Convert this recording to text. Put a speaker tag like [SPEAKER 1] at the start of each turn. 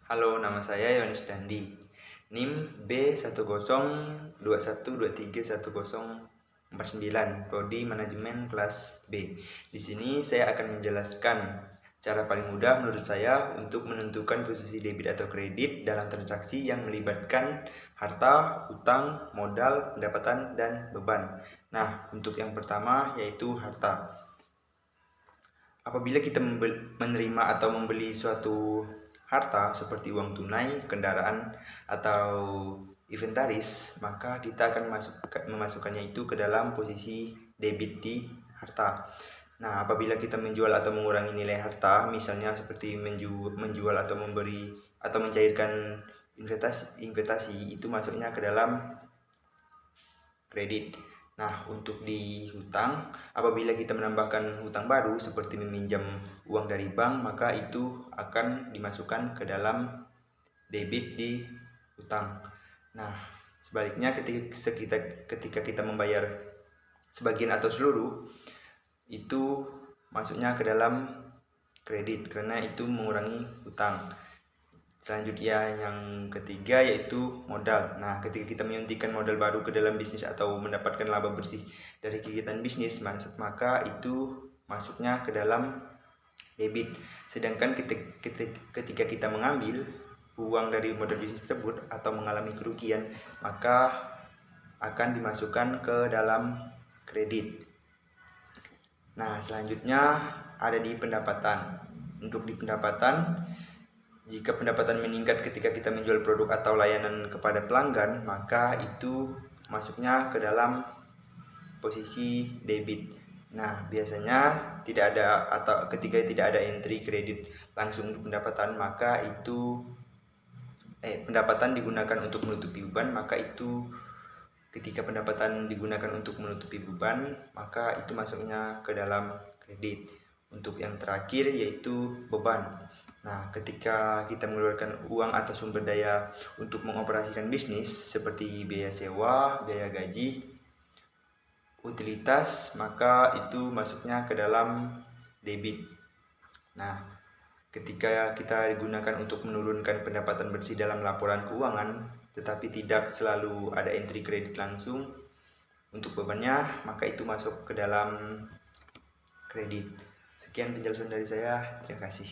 [SPEAKER 1] Halo, nama saya Yohanes Dandi. NIM B1121231049, Prodi Manajemen kelas B. Di sini saya akan menjelaskan cara paling mudah menurut saya untuk menentukan posisi debit atau kredit dalam transaksi yang melibatkan harta, utang, modal, pendapatan, dan beban. Nah, untuk yang pertama yaitu harta. Apabila kita menerima atau membeli suatu harta seperti uang tunai, kendaraan, atau inventaris, maka kita akan memasukkannya itu ke dalam posisi debit di harta. Nah, apabila kita menjual atau mengurangi nilai harta, misalnya seperti menjual atau memberi atau mencairkan investasi itu masuknya ke dalam kredit. Nah, untuk di hutang, apabila kita menambahkan hutang baru seperti meminjam uang dari bank, maka itu akan dimasukkan ke dalam debit di hutang. Nah, sebaliknya ketika kita membayar sebagian atau seluruh, itu masuknya ke dalam kredit karena itu mengurangi hutang. Selanjutnya yang ketiga yaitu modal. Nah, ketika kita menyuntikkan modal baru ke dalam bisnis atau mendapatkan laba bersih dari kegiatan bisnis, maka itu masuknya ke dalam debit. Sedangkan ketika kita mengambil uang dari modal bisnis tersebut atau mengalami kerugian, maka akan dimasukkan ke dalam kredit. Nah, selanjutnya ada di pendapatan. Untuk di pendapatan, jika pendapatan meningkat ketika kita menjual produk atau layanan kepada pelanggan, maka itu masuknya ke dalam posisi debit. Nah, biasanya tidak ada atau ketika tidak ada entry kredit langsung untuk pendapatan, maka itu pendapatan digunakan untuk menutupi beban, maka itu ketika pendapatan digunakan untuk menutupi beban, maka itu masuknya ke dalam kredit. Untuk yang terakhir yaitu beban. Nah, ketika kita mengeluarkan uang atau sumber daya untuk mengoperasikan bisnis seperti biaya sewa, biaya gaji, utilitas, maka itu masuknya ke dalam debit. Nah, ketika kita digunakan untuk menurunkan pendapatan bersih dalam laporan keuangan, tetapi tidak selalu ada entry kredit langsung untuk bebannya, maka itu masuk ke dalam kredit. Sekian penjelasan dari saya, terima kasih.